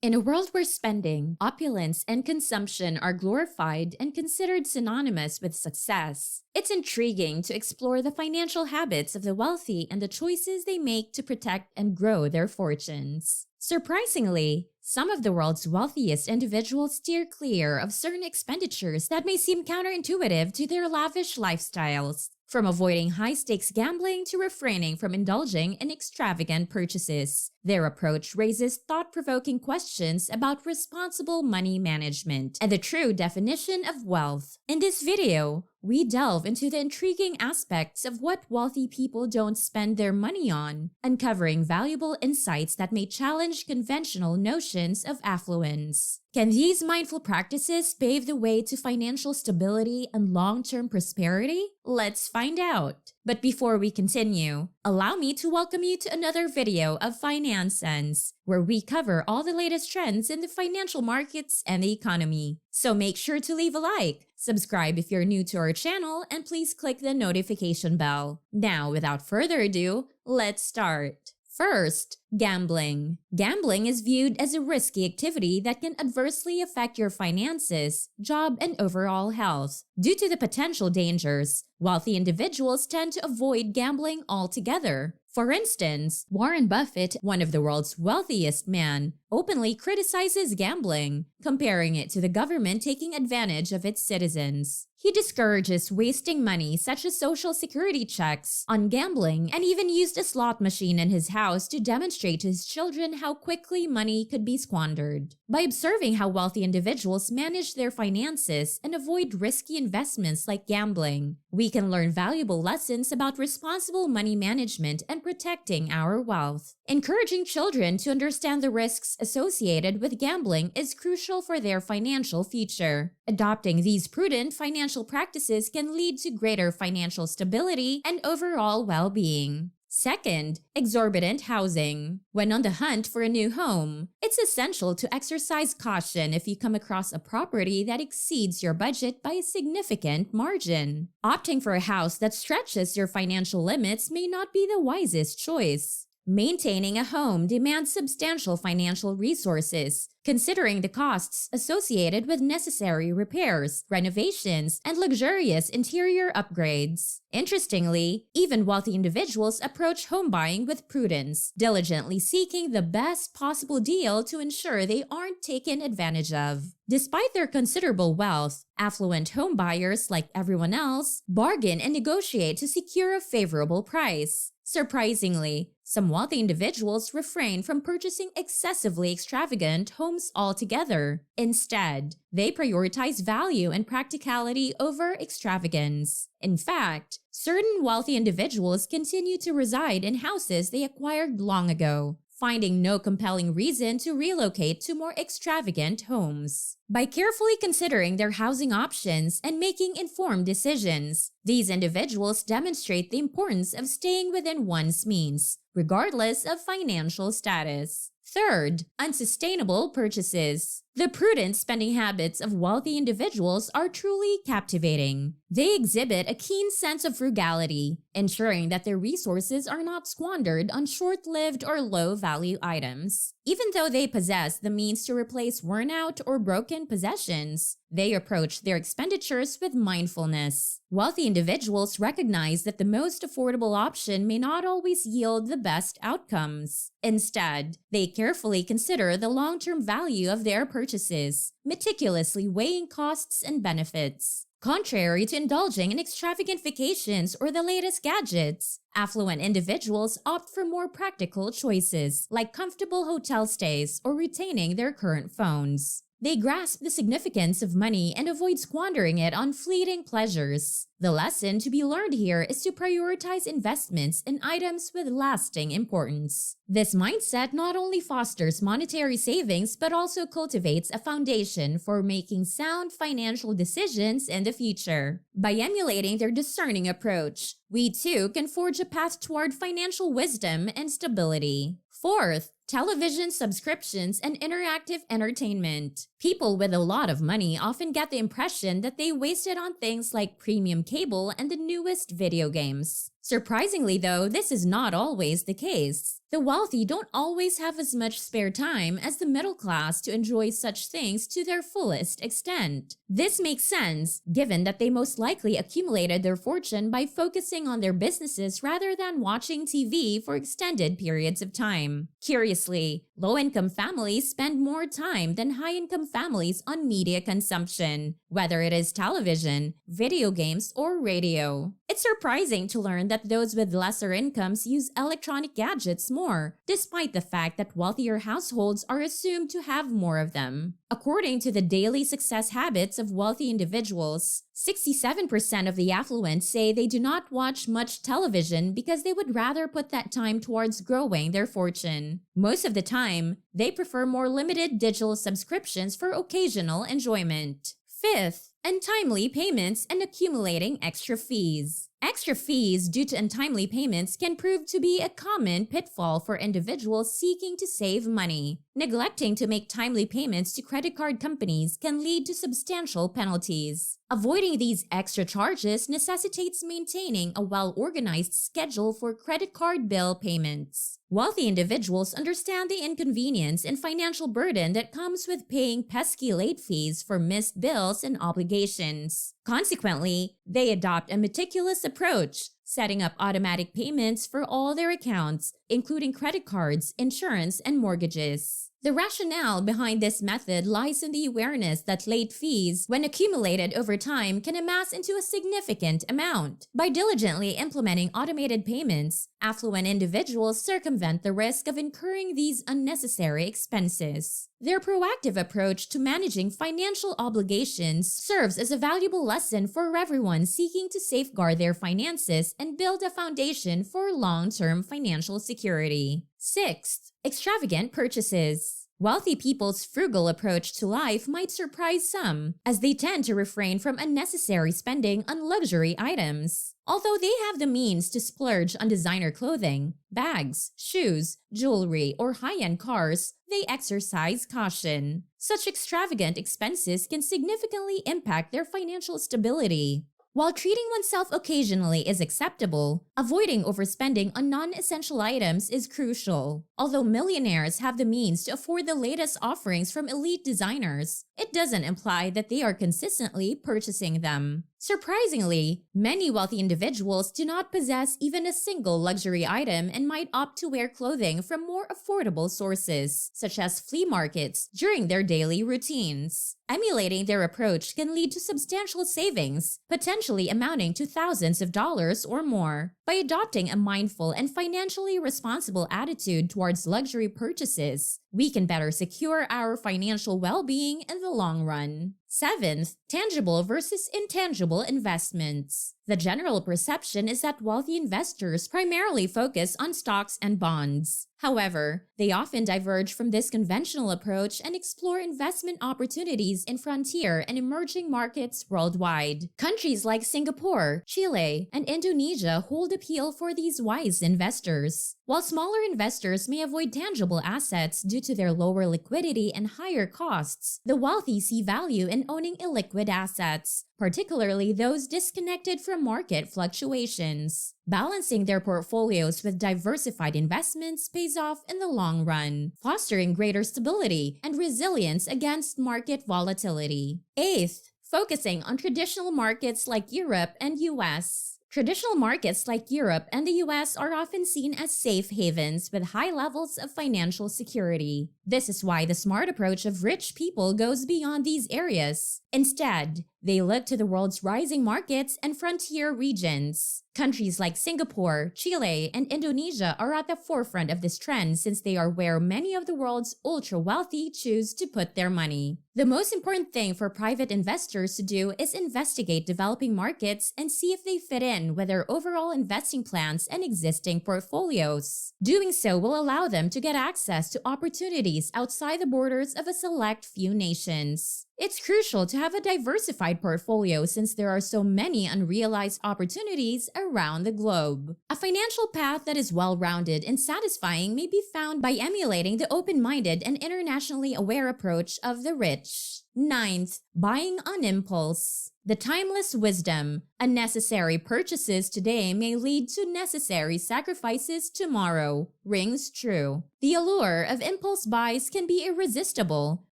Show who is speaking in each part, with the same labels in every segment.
Speaker 1: In a world where spending, opulence, and consumption are glorified and considered synonymous with success, it's intriguing to explore the financial habits of the wealthy and the choices they make to protect and grow their fortunes. Surprisingly, some of the world's wealthiest individuals steer clear of certain expenditures that may seem counterintuitive to their lavish lifestyles. From avoiding high-stakes gambling to refraining from indulging in extravagant purchases, their approach raises thought-provoking questions about responsible money management and the true definition of wealth. In this video, we delve into the intriguing aspects of what wealthy people don't spend their money on, uncovering valuable insights that may challenge conventional notions of affluence. Can these mindful practices pave the way to financial stability and long-term prosperity? Let's find out. But before we continue, allow me to welcome you to another video of Finance Sense, where we cover all the latest trends in the financial markets and the economy. So make sure to leave a like, subscribe if you're new to our channel, and please click the notification bell. Now, without further ado, let's start. First, gambling. Gambling is viewed as a risky activity that can adversely affect your finances, job, and overall health. Due to the potential dangers, wealthy individuals tend to avoid gambling altogether. For instance, Warren Buffett, one of the world's wealthiest men, openly criticizes gambling, comparing it to the government taking advantage of its citizens. He discourages wasting money such as social security checks on gambling and even used a slot machine in his house to demonstrate to his children how quickly money could be squandered. By observing how wealthy individuals manage their finances and avoid risky investments like gambling, we can learn valuable lessons about responsible money management and protecting our wealth. Encouraging children to understand the risks associated with gambling is crucial for their financial future. Adopting these prudent financial practices can lead to greater financial stability and overall well-being. Second, exorbitant housing. When on the hunt for a new home, it's essential to exercise caution if you come across a property that exceeds your budget by a significant margin. Opting for a house that stretches your financial limits may not be the wisest choice. Maintaining a home demands substantial financial resources, considering the costs associated with necessary repairs, renovations, and luxurious interior upgrades. Interestingly, even wealthy individuals approach home buying with prudence, diligently seeking the best possible deal to ensure they aren't taken advantage of. Despite their considerable wealth, affluent home buyers, like everyone else, bargain and negotiate to secure a favorable price. Surprisingly, some wealthy individuals refrain from purchasing excessively extravagant homes altogether. Instead, they prioritize value and practicality over extravagance. In fact, certain wealthy individuals continue to reside in houses they acquired long ago, finding no compelling reason to relocate to more extravagant homes. By carefully considering their housing options and making informed decisions, these individuals demonstrate the importance of staying within one's means, regardless of financial status. Third, unsustainable purchases. The prudent spending habits of wealthy individuals are truly captivating. They exhibit a keen sense of frugality, ensuring that their resources are not squandered on short-lived or low-value items. Even though they possess the means to replace worn-out or broken possessions, they approach their expenditures with mindfulness. Wealthy individuals recognize that the most affordable option may not always yield the best outcomes. Instead, they carefully consider the long-term value of their purchases, meticulously weighing costs and benefits. Contrary to indulging in extravagant vacations or the latest gadgets, affluent individuals opt for more practical choices, like comfortable hotel stays or retaining their current phones. They grasp the significance of money and avoid squandering it on fleeting pleasures. The lesson to be learned here is to prioritize investments in items with lasting importance. This mindset not only fosters monetary savings but also cultivates a foundation for making sound financial decisions in the future. By emulating their discerning approach, we too can forge a path toward financial wisdom and stability. Fourth, television subscriptions and interactive entertainment. People with a lot of money often get the impression that they waste it on things like premium cable and the newest video games. Surprisingly, though, this is not always the case. The wealthy don't always have as much spare time as the middle class to enjoy such things to their fullest extent. This makes sense, given that they most likely accumulated their fortune by focusing on their businesses rather than watching TV for extended periods of time. Curiously, low-income families spend more time than high-income families on media consumption, whether it is television, video games, or radio. It's surprising to learn that those with lesser incomes use electronic gadgets more, despite the fact that wealthier households are assumed to have more of them. According to the daily success habits of wealthy individuals, 67% of the affluent say they do not watch much television because they would rather put that time towards growing their fortune. Most of the time, they prefer more limited digital subscriptions for occasional enjoyment. Fifth, untimely payments and accumulating extra fees. Extra fees due to untimely payments can prove to be a common pitfall for individuals seeking to save money. Neglecting to make timely payments to credit card companies can lead to substantial penalties. Avoiding these extra charges necessitates maintaining a well-organized schedule for credit card bill payments. Wealthy individuals understand the inconvenience and financial burden that comes with paying pesky late fees for missed bills and obligations. Consequently, they adopt a meticulous approach, setting up automatic payments for all their accounts, including credit cards, insurance, and mortgages. The rationale behind this method lies in the awareness that late fees, when accumulated over time, can amass into a significant amount. By diligently implementing automated payments, affluent individuals circumvent the risk of incurring these unnecessary expenses. Their proactive approach to managing financial obligations serves as a valuable lesson for everyone seeking to safeguard their finances and build a foundation for long-term financial security. Sixth, extravagant purchases. Wealthy people's frugal approach to life might surprise some, as they tend to refrain from unnecessary spending on luxury items. Although they have the means to splurge on designer clothing, bags, shoes, jewelry, or high-end cars, they exercise caution. Such extravagant expenses can significantly impact their financial stability. While treating oneself occasionally is acceptable, avoiding overspending on non-essential items is crucial. Although millionaires have the means to afford the latest offerings from elite designers, it doesn't imply that they are consistently purchasing them. Surprisingly, many wealthy individuals do not possess even a single luxury item and might opt to wear clothing from more affordable sources, such as flea markets, during their daily routines. Emulating their approach can lead to substantial savings, potentially amounting to thousands of dollars or more. By adopting a mindful and financially responsible attitude towards luxury purchases, we can better secure our financial well-being in the long run. Seventh, tangible versus intangible investments. The general perception is that wealthy investors primarily focus on stocks and bonds. However, they often diverge from this conventional approach and explore investment opportunities in frontier and emerging markets worldwide. Countries like Singapore, Chile, and Indonesia hold appeal for these wise investors. While smaller investors may avoid tangible assets due to their lower liquidity and higher costs, the wealthy see value in owning illiquid assets, particularly those disconnected from market fluctuations. Balancing their portfolios with diversified investments pays off in the long run, fostering greater stability and resilience against market volatility. Eighth, focusing on traditional markets like Europe and US. Traditional markets like Europe and the US are often seen as safe havens with high levels of financial security. This is why the smart approach of rich people goes beyond these areas. Instead, they look to the world's rising markets and frontier regions. Countries like Singapore, Chile, and Indonesia are at the forefront of this trend since they are where many of the world's ultra-wealthy choose to put their money. The most important thing for private investors to do is investigate developing markets and see if they fit in with their overall investing plans and existing portfolios. Doing so will allow them to get access to opportunities outside the borders of a select few nations. It's crucial to have a diversified portfolio since there are so many unrealized opportunities around the globe. A financial path that is well-rounded and satisfying may be found by emulating the open-minded and internationally aware approach of the rich. Ninth, buying on impulse. The timeless wisdom: unnecessary purchases today may lead to necessary sacrifices tomorrow, rings true. The allure of impulse buys can be irresistible,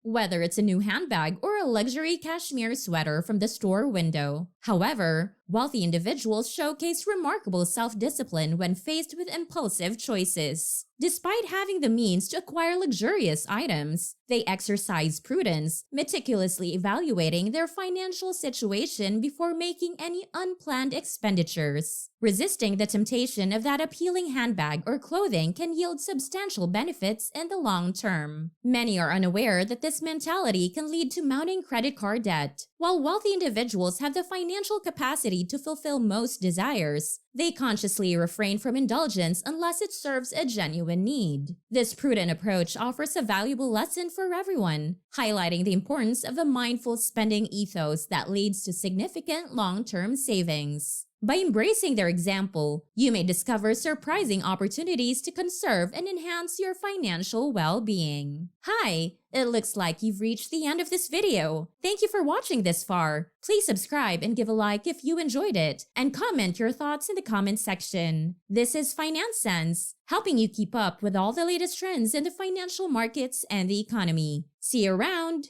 Speaker 1: whether it's a new handbag or a luxury cashmere sweater from the store window. However, wealthy individuals showcase remarkable self-discipline when faced with impulsive choices. Despite having the means to acquire luxurious items, they exercise prudence, meticulously evaluating their financial situation before making any unplanned expenditures. Resisting the temptation of that appealing handbag or clothing can yield substantial benefits in the long term. Many are unaware that this mentality can lead to mounting credit card debt. While wealthy individuals have the financial capacity to fulfill most desires, they consciously refrain from indulgence unless it serves a genuine need. This prudent approach offers a valuable lesson for everyone, highlighting the importance of a mindful spending ethos that leads to significant long-term savings. By embracing their example, you may discover surprising opportunities to conserve and enhance your financial well-being. Hi! It looks like you've reached the end of this video. Thank you for watching this far. Please subscribe and give a like if you enjoyed it, and comment your thoughts in the comment section. This is Finance Sense, helping you keep up with all the latest trends in the financial markets and the economy. See you around!